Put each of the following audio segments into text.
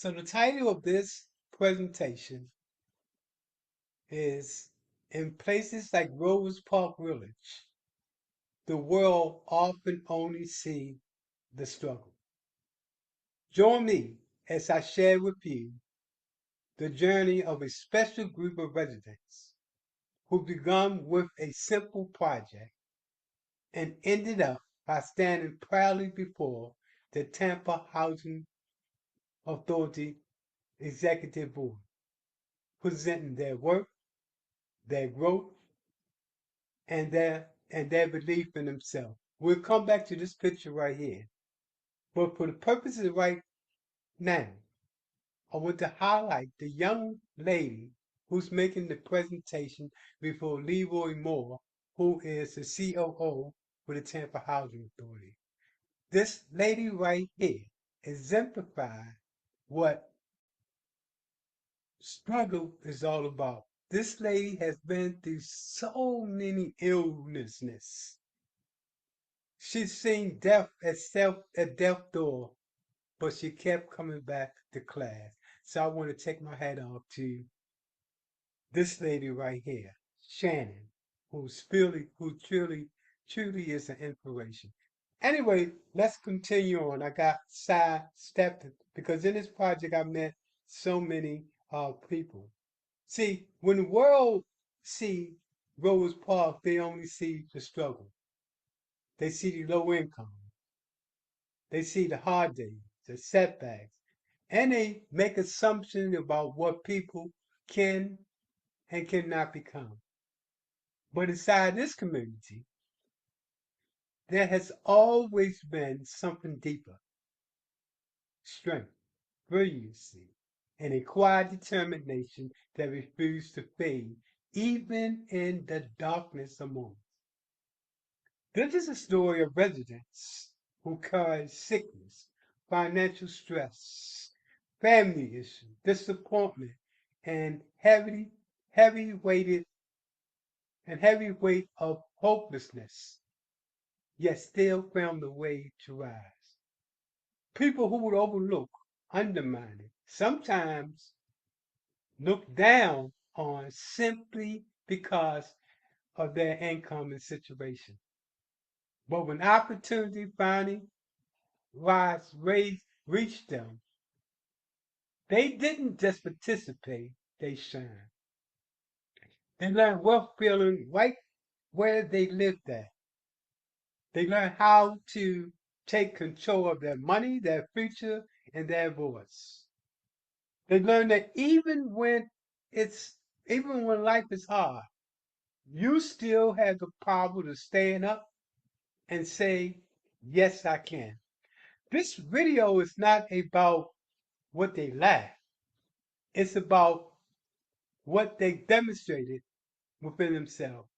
So the title of this presentation is In Places Like Rose Park Village, the world often only see the struggle. Join me as I share with you the journey of a special group of residents who began with a simple project and ended up by standing proudly before the Tampa Housing Authority Executive Board, presenting their work, their growth, and their belief in themselves. We'll come back to this picture right here. But for the purposes right now, I want to highlight the young lady who's making the presentation before Leroy Moore, who is the COO for the Tampa Housing Authority. This lady right here exemplifies what struggle is all about. This lady has been through so many illnesses. She's seen death at death's door, but she kept coming back to class. So I want to take my hat off to this lady right here, Shannon, who truly is an inspiration. Anyway, let's continue on. I got sidestepped because in this project I met so many people. See, when the world see Rose Park, they only see the struggle. They see the low income. They see the hard days, the setbacks, and they make assumptions about what people can and cannot become. But inside this community, there has always been something deeper: strength, brilliancy, and a quiet determination that refused to fade, even in the darkness of moments. This is a story of residents who carried sickness, financial stress, family issues, disappointment, and heavy weighted heavy weight of hopelessness, yet still found a way to rise. People who would overlook, undermine, sometimes look down on simply because of their income and situation. But when opportunity finally reached them, they didn't just participate, they shined. They learned wealth building right where they lived at. They learned how to take control of their money, their future, and their voice. They learned that it's even when life is hard, you still have the power to stand up and say, yes, I can. This video is not about what they lack. It's about what they demonstrated within themselves.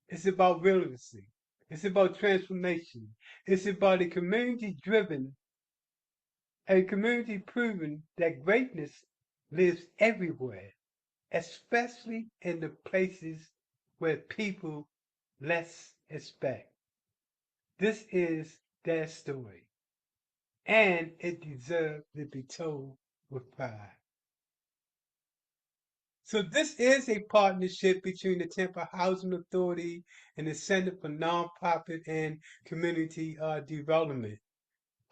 It's about relevancy. It's about transformation. It's about a community proving that greatness lives everywhere, especially in the places where people less expect. This is their story, and it deserves to be told with pride. So this is a partnership between the Tampa Housing Authority and the Center for Nonprofit and Community Development.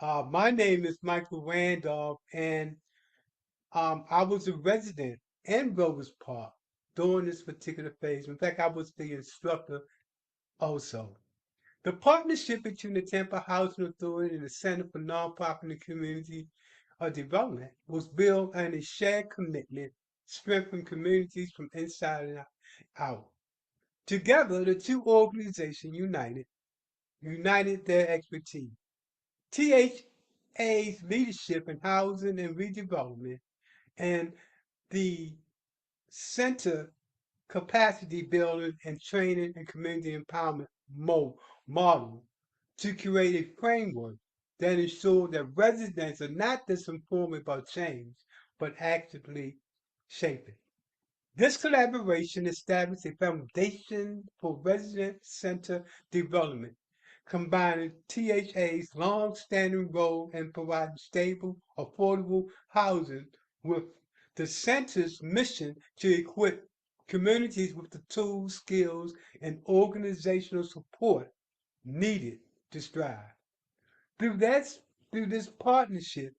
My name is Michael Randolph, and I was a resident in Rovers Park during this particular phase. In fact, I was the instructor also. The partnership between the Tampa Housing Authority and the Center for Nonprofit and Community Development was built on a shared commitment, strengthening communities from inside and out. Together, the two organizations united their expertise. THA's leadership in housing and redevelopment and the center capacity building and training and community empowerment model to create a framework that ensures that residents are not just informed about change, but actively shape it. This collaboration established a foundation for resident center development combining THA's long-standing role in providing stable, affordable housing with the center's mission to equip communities with the tools, skills, and organizational support needed to strive. Through that, through this partnership,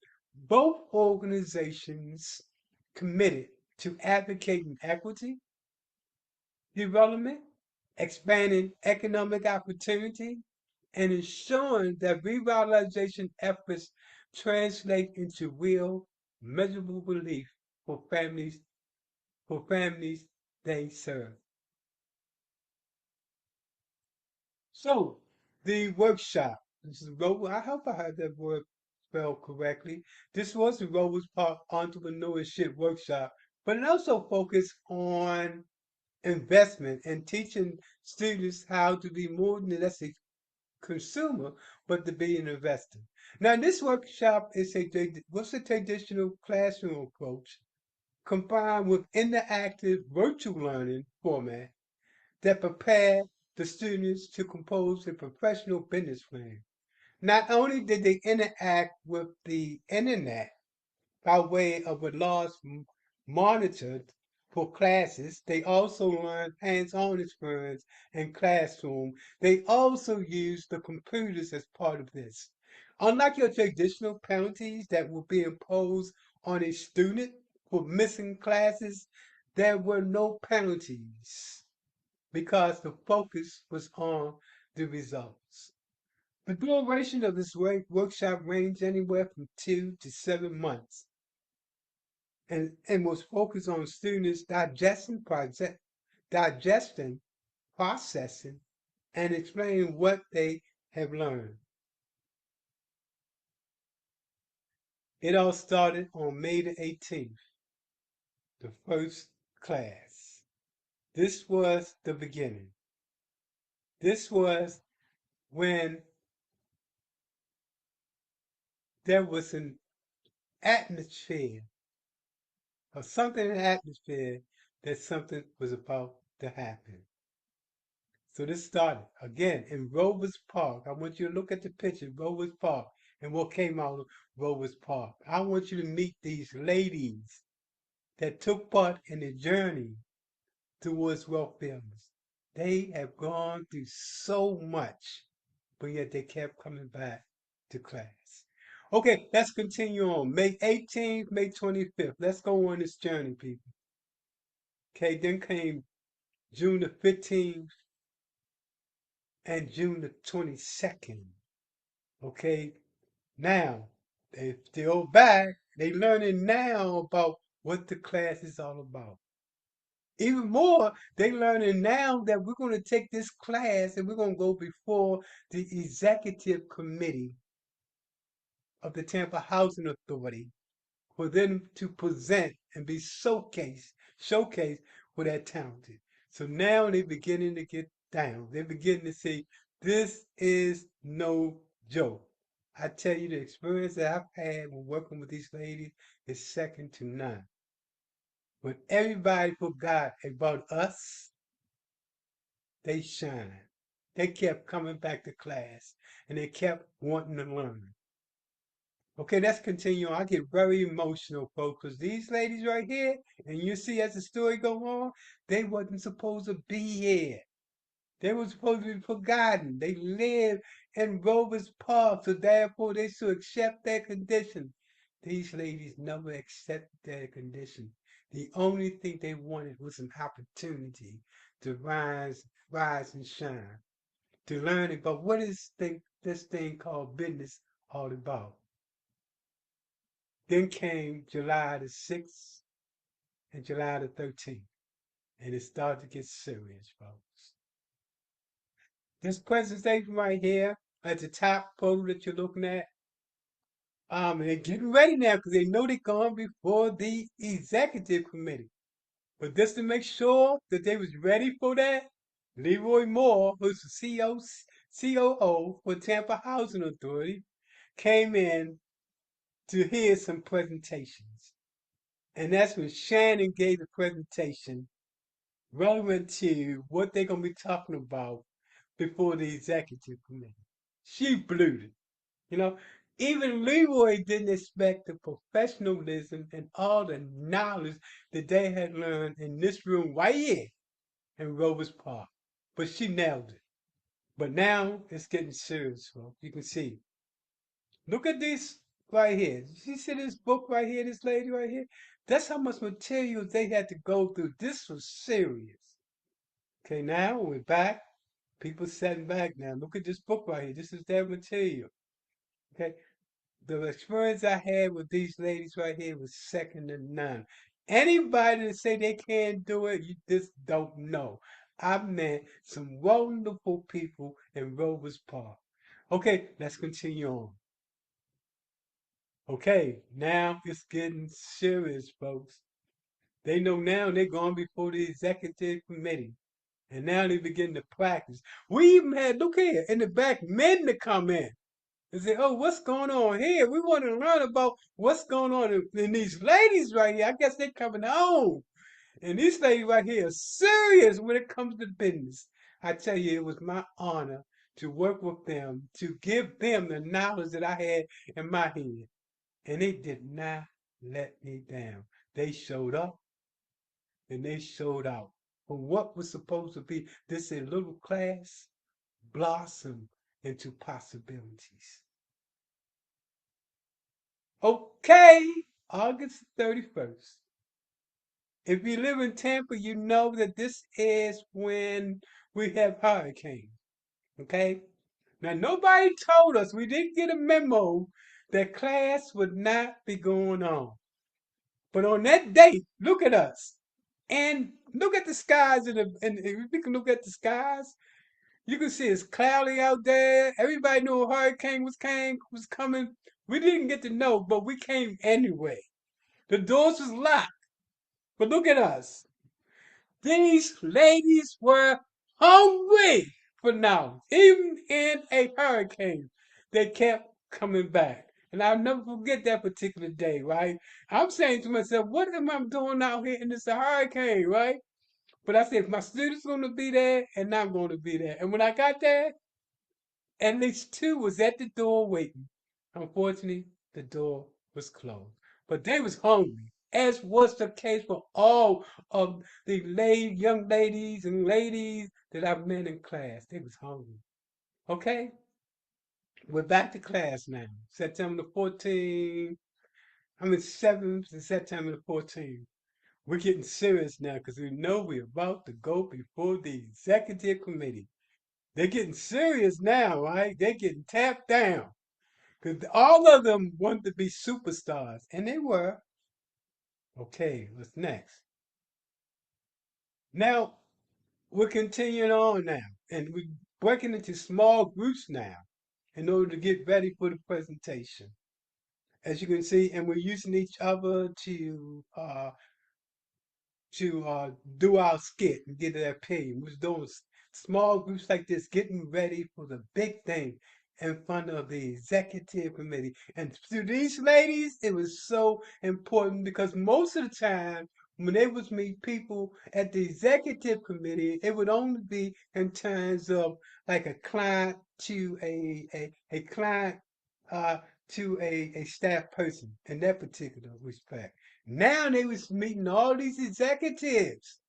both organizations committed to advocating equity, development, expanding economic opportunity, and ensuring that revitalization efforts translate into real, measurable relief for families they serve. So, the workshop. This is I hope I had that word spelled correctly. This was the Rovers Park Entrepreneurship Workshop, but it also focused on investment and teaching students how to be more than just a consumer, but to be an investor. Now, this workshop is what's a traditional classroom approach combined with interactive virtual learning format that prepare the students to compose a professional business plan. Not only did they interact with the internet by way of a large monitor for classes, they also learned hands-on experience in classroom. They also used the computers as part of this. Unlike your traditional penalties that will be imposed on a student for missing classes, there were no penalties because the focus was on the results. The duration of this workshop ranged anywhere from 2 to 7 months and was focused on students digesting, processing, and explaining what they have learned. It all started on May the 18th, the first class. This was the beginning. This was when there was an atmosphere or something in the atmosphere that something was about to happen. So this started again in Rovers Park. I want you to look at the picture, Rovers Park, and what came out of Rovers Park. I want you to meet these ladies that took part in the journey towards wealthiness. They have gone through so much, but yet they kept coming back to class. Okay, let's continue on. May 18th, May 25th. Let's go on this journey, people. Okay, then came June the 15th and June the 22nd. Okay, now they still back. They learning now about what the class is all about. Even more, they learning now that we're going to take this class and we're going to go before the executive committee of the Tampa Housing Authority for them to present and be showcased for that talented. So now they're beginning to get down. They're beginning to say, this is no joke. I tell you, the experience that I've had when working with these ladies is second to none. When everybody forgot about us, they shine. They kept coming back to class and they kept wanting to learn. Okay, let's continue on. I get very emotional, folks, because these ladies right here, and you see as the story go on, they wasn't supposed to be here. They were supposed to be forgotten. They live in Rovers Park, so therefore they should accept their condition. These ladies never accepted their condition. The only thing they wanted was an opportunity to rise and shine, to learn about what is this thing called business all about. Then came July the 6th and July the 13th, and it started to get serious, folks. This presentation right here at the top photo that you're looking at, they're getting ready now because they know they're going before the executive committee. But just to make sure that they was ready for that, Leroy Moore, who's the COO for Tampa Housing Authority, came in to hear some presentations. And that's when Shannon gave the presentation relevant to what they're going to be talking about before the executive committee. She blew it. You know, even Leroy didn't expect the professionalism and all the knowledge that they had learned in this room right here in Rovers Park. But she nailed it. But now it's getting serious, folks. You can see. Look at this right here. You see this book right here, this lady right here? That's how much material they had to go through. This was serious. Okay, now we're back. People sitting back now. Look at this book right here. This is their material. Okay. The experience I had with these ladies right here was second to none. Anybody that say they can't do it, you just don't know. I've met some wonderful people in Rovers Park. Okay, let's continue on. Okay, now it's getting serious, folks. They know now they're going before the executive committee. And now they begin to practice. We even had, look here, in the back, men to come in and say, oh, what's going on here? We want to learn about what's going on in these ladies right here. I guess they're coming home. And these ladies right here are serious when it comes to business. I tell you, it was my honor to work with them, to give them the knowledge that I had in my head. And they did not let me down. They showed up and they showed out. For what was supposed to be this a little class blossomed into possibilities. Okay, August 31st. If you live in Tampa, you know that this is when we have hurricanes. Okay? Now, nobody told us, we didn't get a memo that class would not be going on. But on that date, look at us. And look at the skies, and if we can look at the skies, you can see it's cloudy out there. Everybody knew a hurricane was coming. We didn't get to know, but we came anyway. The doors was locked. But look at us. These ladies were hungry for now. Even in a hurricane, they kept coming back. And I'll never forget that particular day, right? I'm saying to myself, what am I doing out here in this hurricane, right? But I said, my students going to be there and I'm going to be there. And when I got there, at least two was at the door waiting. Unfortunately, the door was closed. But they was hungry, as was the case for all of the young ladies and ladies that I've met in class. They was hungry. Okay, we're back to class now. September the 14th. I mean 7th to September the 14th. We're getting serious now because we know we're about to go before the executive committee. They're getting serious now, right? They're getting tapped down. Because all of them wanted to be superstars, and they were. Okay, what's next? Now, we're continuing on now, and we're breaking into small groups now in order to get ready for the presentation. As you can see, and we're using each other to do our skit and get their opinion. We're doing small groups like this, getting ready for the big thing in front of the executive committee. And to these ladies, it was so important because most of the time, when they was meet people at the executive committee, it would only be in terms of like a client to a client uh, to a staff person in that particular respect. Now they was meeting all these executives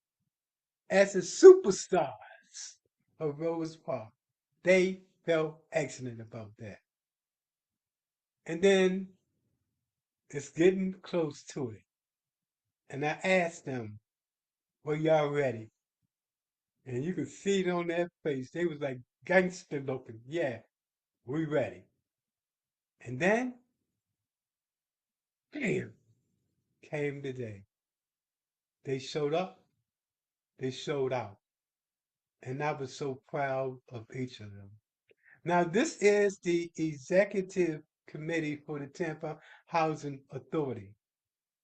as the superstars of Rose Park. They felt excellent about that. And then it's getting close to it. And I asked them, were y'all ready? And you could see it on their face. They was like gangster looking. Yeah, we ready. And then, bam, came the day. They showed up, they showed out. And I was so proud of each of them. Now, this is the executive committee for the Tampa Housing Authority.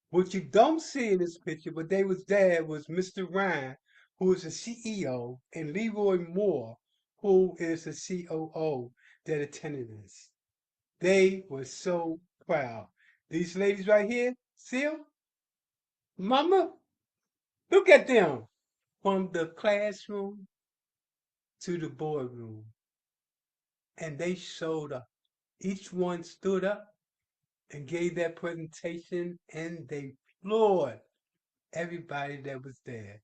What you don't see in this picture, but they was there, was Mr. Ryan, who is the CEO, and Leroy Moore, who is the COO that attended this. They were so proud. These ladies right here, see them? Mama, look at them. From the classroom to the boardroom. and they showed up. Each one stood up and gave their presentation, and they floored everybody that was there.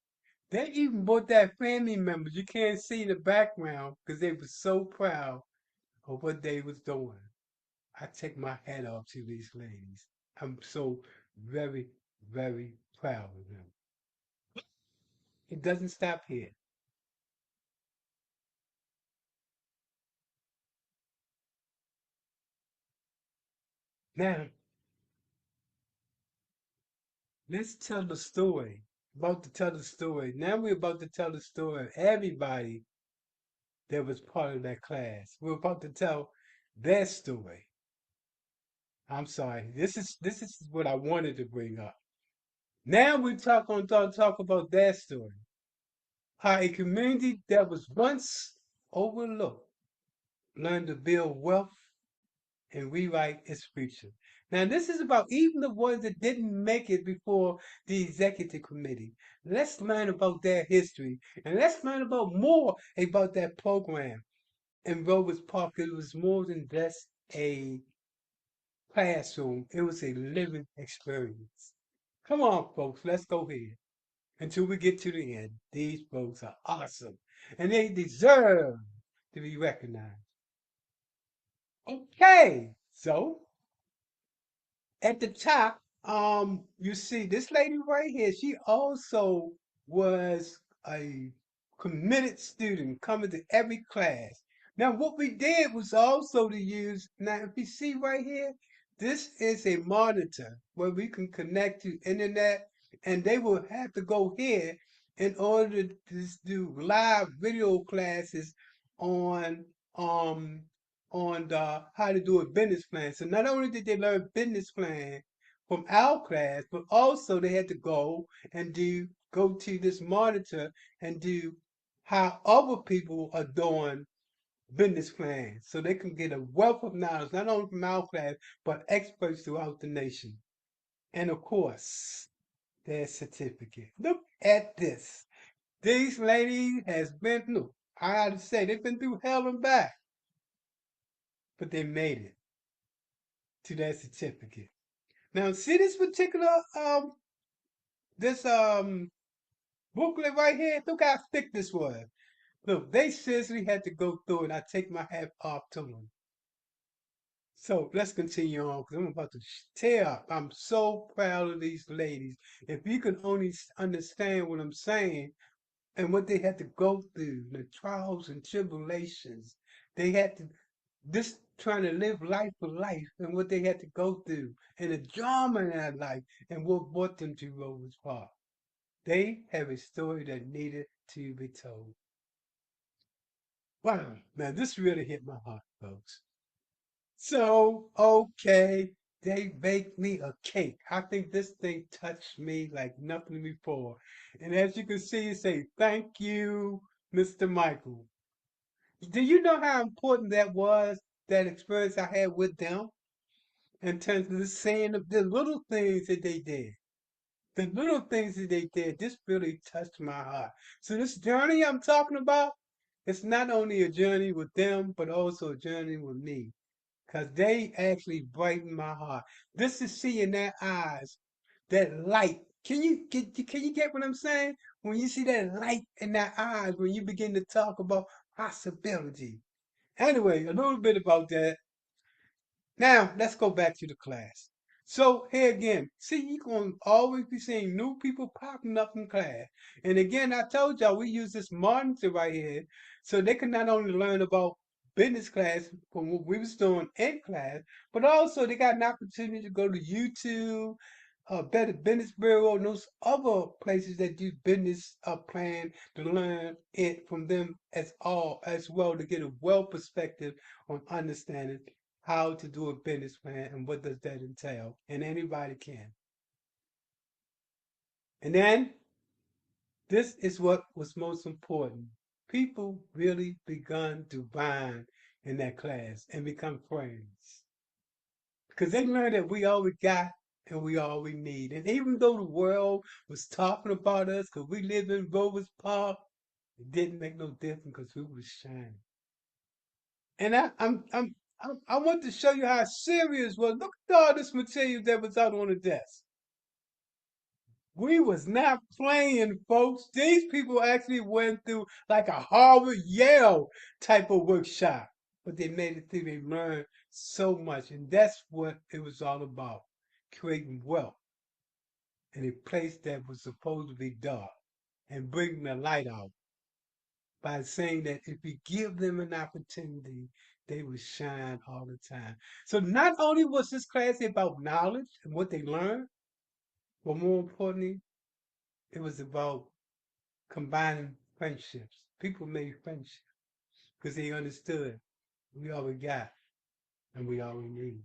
They even brought their family members. You can't see in the background because they were so proud of what they was doing. I take my hat off to these ladies. I'm so very, very proud of them. It doesn't stop here. Now, let's tell the story. About to tell the story. Now we're about to tell the story of everybody that was part of that class. We're about to tell their story. I'm sorry. This is what I wanted to bring up. Now we talk about their story. How a community that was once overlooked learned to build wealth and rewrite its future. Now, this is about even the ones that didn't make it before the executive committee. Let's learn about their history and let's learn about more about that program in Rovers Park. It was more than just a classroom, it was a living experience. Come on, folks, let's go here until we get to the end. These folks are awesome and they deserve to be recognized. Okay, so at the top, you see this lady right here. She also was a committed student coming to every class. Now, what we did was also to use, now if you see right here, this is a monitor where we can connect to internet and they will have to go here in order to just do live video classes on um on the how to do a business plan. So not only did they learn business plan from our class, but also they had to go to this monitor and do how other people are doing business plans so they can get a wealth of knowledge, not only from our class, but experts throughout the nation. And of course, their certificate. Look at this. These ladies has been through, I gotta say, they've been through hell and back, but they made it to that certificate. Now, see this particular this booklet right here. Look how thick this was. Look, they seriously had to go through it. I take my hat off to them. So let's continue on because I'm about to tear up. I'm so proud of these ladies. If you can only understand what I'm saying and what they had to go through, the trials and tribulations, they had to just trying to live life for life and what they had to go through and the drama in their life and what brought them to Rovers Park. They have a story that needed to be told. Wow, man, this really hit my heart, folks. So, okay, they baked me a cake. I think this thing touched me like nothing before. And as you can see, it say, thank you, Mr. Michael. Do you know how important that was, that experience I had with them? In terms of the saying of the little things that they did. The little things that they did, this really touched my heart. So this journey I'm talking about, it's not only a journey with them, but also a journey with me. Because they actually brighten my heart. This is seeing their eyes, that light. Can you get what I'm saying? When you see that light in their eyes, when you begin to talk about possibility. Anyway, a little bit about that. Now, let's go back to the class. So here again, see, you're going to always be seeing new people popping up in class. And again, I told y'all we use this monitor right here so they can not only learn about business class from what we was doing in class, but also they got an opportunity to go to YouTube, Better Business Bureau, and those other places that do business plan to learn it from them as well to get a well perspective on understanding how to do a business plan and what does that entail. And anybody can. And then this is what was most important. People really begun to bond in that class and become friends. Because they learned that we all we got and we all we need. And even though the world was talking about us because we lived in Rovers Park, it didn't make no difference because we was shining. And I want to show you how serious it was. Look at all this material that was out on the desk. We was not playing, folks. These people actually went through like a Harvard, Yale type of workshop, but they made it through. They learned so much, and that's what it was all about: creating wealth in a place that was supposed to be dark and bringing the light out by saying that if you give them an opportunity, they will shine all the time. So not only was this class about knowledge and what they learned, but more importantly, it was about combining friendships. People made friendships because they understood we all we got and we all we need.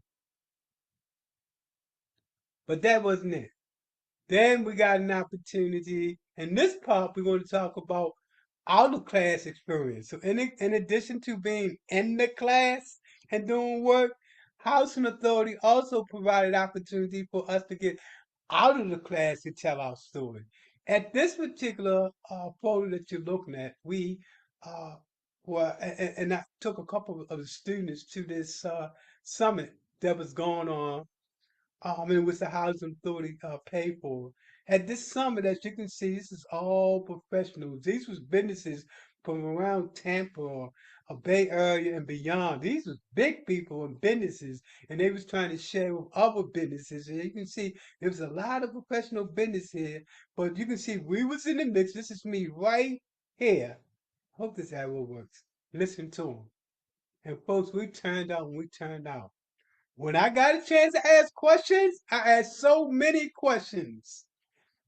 But that wasn't it. Then we got an opportunity. In this part, we're going to talk about out of class experience. So, in addition to being in the class and doing work, Housing Authority also provided opportunity for us to get out of the class to tell our story. At this particular photo that you're looking at, we uh, and I took a couple of the students to this summit that was going on it was the housing authority paid for. At this summit, as you can see, this is all professionals. These was businesses from around Tampa or a Bay Area and beyond. These was big people and businesses, and they was trying to share with other businesses. And you can see there was a lot of professional business here, but you can see we was in the mix. This is me right here. Hope this arrow works. Listen to them. And folks, we turned out and we turned out. When I got a chance to ask questions, I asked so many questions.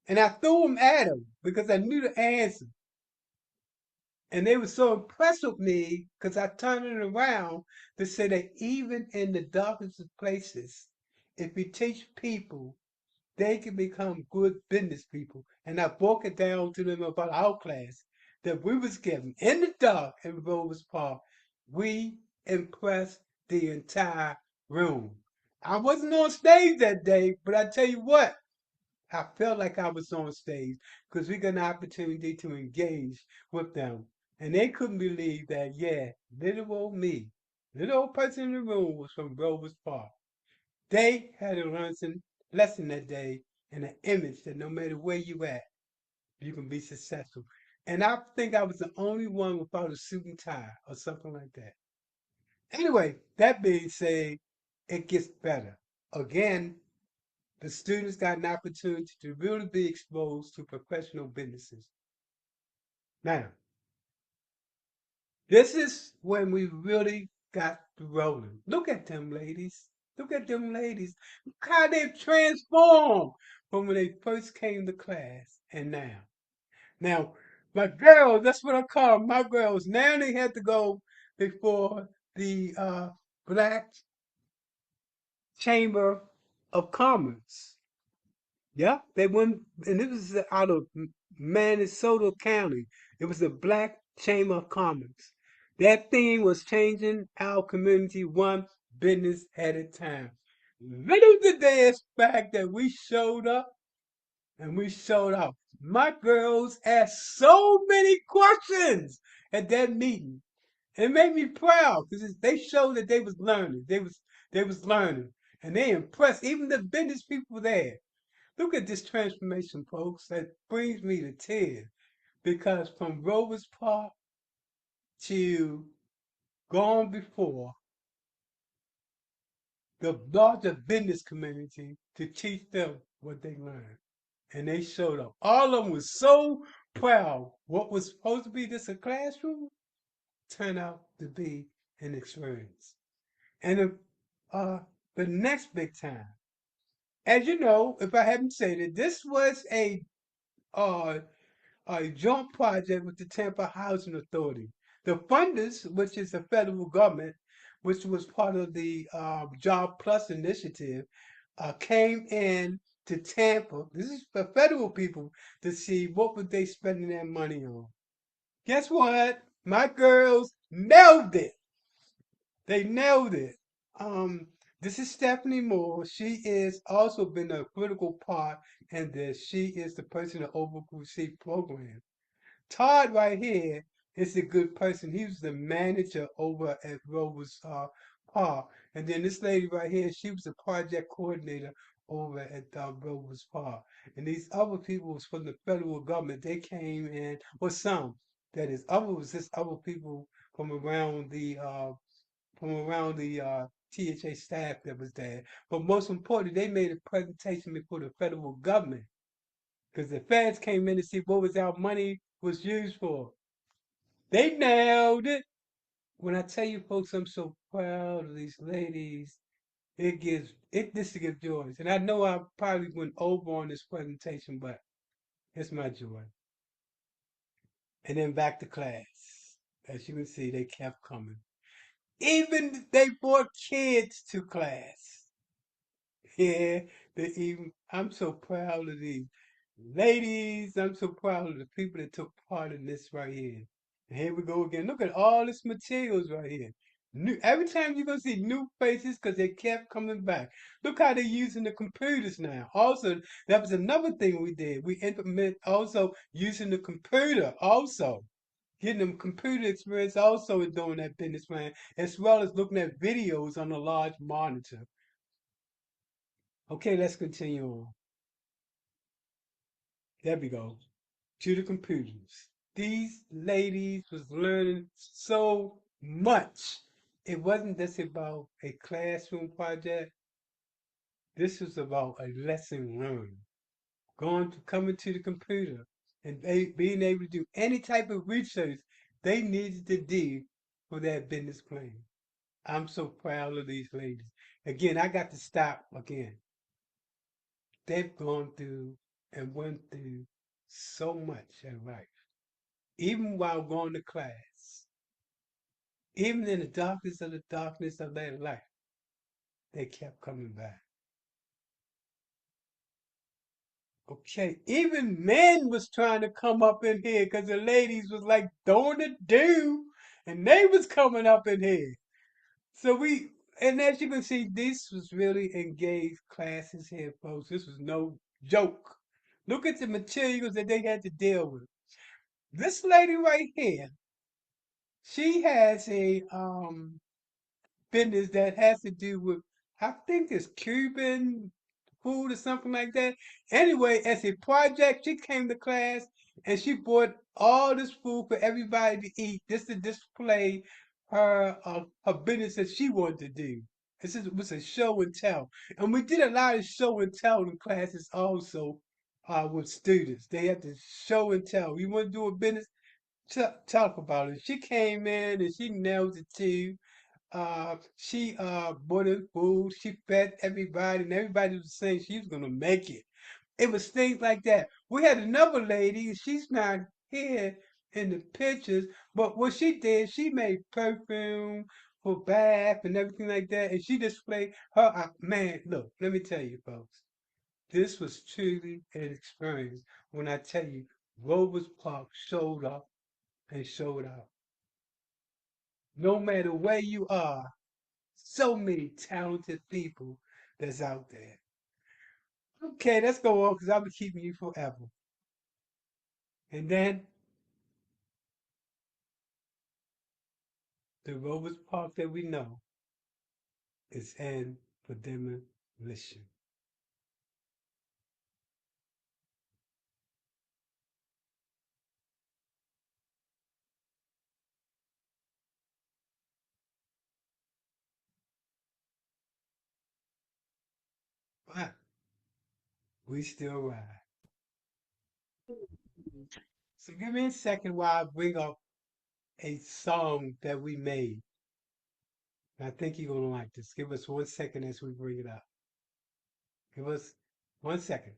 And I threw them at them because I knew the answer. And they were so impressed with me because I turned it around to say that even in the darkest of places, if you teach people, they can become good business people. And I broke it down to them about our class that we was given in the dark in Rovers Park. We impressed the entire room. I wasn't on stage that day, but I tell you what, I felt like I was on stage because we got an opportunity to engage with them. And they couldn't believe that, yeah, little old me, little old person in the room was from Rovers Park. They had a lesson that day and an image that no matter where you at, you can be successful. And I think I was the only one without a suit and tie or something like that. Anyway, that being said, it gets better. Again, the students got an opportunity to really be exposed to professional businesses. Now, this is when we really got rolling. Look at them ladies. Look at them ladies. Look how they've transformed from when they first came to class and now. Now, my girls, that's what I call 'em, my girls. Now they had to go before the Black Chamber of Commerce. Yeah, they went, and it was out of Minnesota County. It was the Black Chamber of Commerce. That thing was changing our community one business at a time. Little did they expect that we showed up and we showed out. My girls asked so many questions at that meeting. It made me proud because they showed that they was learning. They was learning, and they impressed even the business people there. Look at this transformation, folks. That brings me to tears because from Rovers Park to gone before the larger business community to teach them what they learned. And they showed up. All of them was so proud. What was supposed to be just a classroom turned out to be an experience. And the next big time, as you know, if I haven't said it, this was uh, a joint project with the Tampa Housing Authority. The funders, which is the federal government, which was part of the Job Plus initiative, came in to Tampa. This is for federal people to see what would they spending their money on. Guess what? My girls nailed it. They nailed it. Um, this is Stephanie Moore. She is also been a critical part in this. She is the person that oversees program. Todd right here is a good person. He was the manager over at Rover's Park. And then this lady right here, she was a project coordinator over at Rover's Park. And these other people was from the federal government. They came in, or some, that is, other was just other people from around the THA staff that was there. But most importantly, they made a presentation before the federal government because the feds came in to see what was our money was used for. They nailed it. When I tell you folks, I'm so proud of these ladies. This gives joy. And I know I probably went over on this presentation, but it's my joy. And then back to class. As you can see, they kept coming. Even they brought kids to class. Yeah, I'm so proud of these ladies. I'm so proud of the people that took part in this right here. And here we go again. Look at all this materials right here. Every time you're gonna see new faces because they kept coming back. Look how they're using the computers now. Also, that was another thing we did. We implement also using the computer also. Getting them computer experience also in doing that business plan, as well as looking at videos on a large monitor. Okay, let's continue on. There we go. To the computers. These ladies was learning so much. It wasn't just about a classroom project. This was about a lesson learned. Coming to the computer and being able to do any type of research they needed to do for that business plan. I'm so proud of these ladies. Again, I got to stop again. They've gone through and went through so much in life. Even while going to class, even in the darkness of their life, they kept coming back. Okay, even men was trying to come up in here because the ladies was like doing the do, and they was coming up in here. And as you can see, this was really engaged classes here, folks. This was no joke. Look at the materials that they had to deal with. This lady right here, she has a business that has to do with, I think it's Cuban food or something like that. Anyway, as a project, she came to class and she bought all this food for everybody to eat just to display her business that she wanted to do. Was a show and tell, and we did a lot of show and tell in classes also with students. They had to show and tell. You want to do a business? Talk about it. She came in and she nailed it too. She bought in food, she fed everybody, and everybody was saying she was gonna make it. It was things like that. We had another lady, and she's not here in the pictures, but what she did, she made perfume for bath and everything like that, and she displayed her man, look, let me tell you folks, this was truly an experience when I tell you Rovers Park showed up and showed out. No matter where you are, so many talented people that's out there. Okay, let's go on because I'll be keeping you forever. And then the Rovers Park that we know is in for demolition. But we still ride. So give me a second while I bring up a song that we made. I think you're gonna like this. Give us 1 second as we bring it up. Give us 1 second.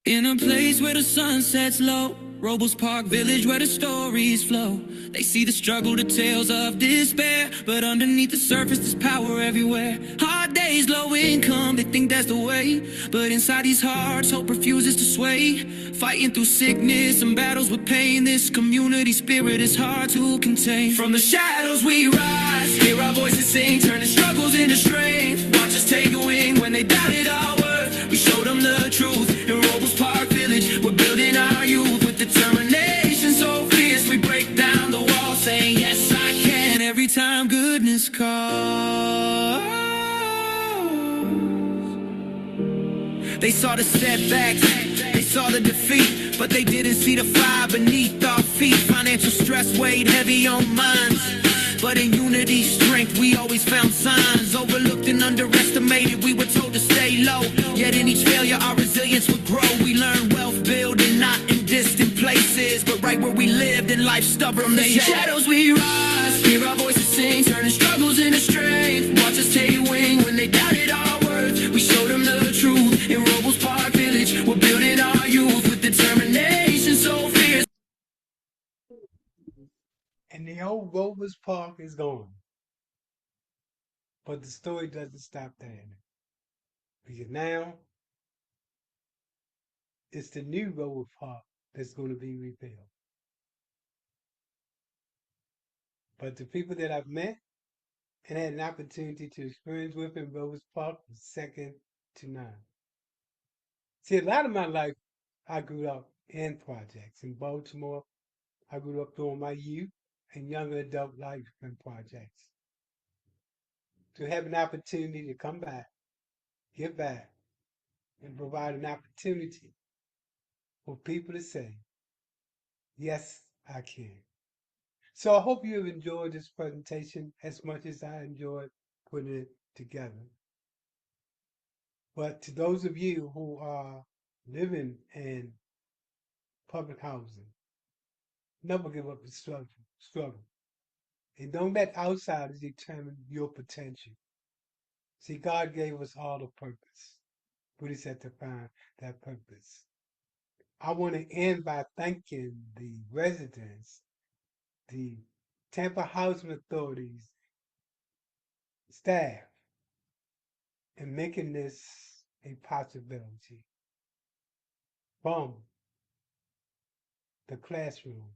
In a place where the sun sets low, Robles Park Village where the stories flow. They see the struggle, the tales of despair, but underneath the surface there's power everywhere. Hard days, low income, they think that's the way, but inside these hearts hope refuses to sway. Fighting through sickness and battles with pain, this community spirit is hard to contain. From the shadows we rise, hear our voices sing, turning struggles into strength. Watch us take a wing when they doubted our worth. We showed them the truth in Robles Park Village. We're building our youth with determination so fierce. We break down the wall saying yes I can every time goodness calls. They saw the setbacks, they saw the defeat, but they didn't see the fire beneath our feet. Financial stress weighed heavy on minds, but in unity, strength, we always found signs. Overlooked and underestimated, we were told to stay low. Yet in each failure, our resilience would grow. We learned wealth building, not in distant places, but right where we lived in life's stubborn maze. From the shadows we rise, hear our voices sing, turning struggles into strength. Watch us take wing when they doubted our worth. We showed them the truth in Robles Park Village. We're building our youth with determination so fierce. And the old Rovers Park is gone. But the story doesn't stop there. Because now it's the new Rovers Park that's going to be rebuilt. But the people that I've met and had an opportunity to experience with in Rovers Park was second to none. See, a lot of my life, I grew up in projects. In Baltimore, I grew up during my youth and young adult life in projects. To have an opportunity to come back, give back, and provide an opportunity for people to say, yes, I can. So I hope you have enjoyed this presentation as much as I enjoyed putting it together. But to those of you who are living in public housing, never give up the struggle. And don't let outsiders determine your potential. See, God gave us all a purpose. We just have to find that purpose. I want to end by thanking the residents, the Tampa Housing Authority's staff, and making this a possibility from the classroom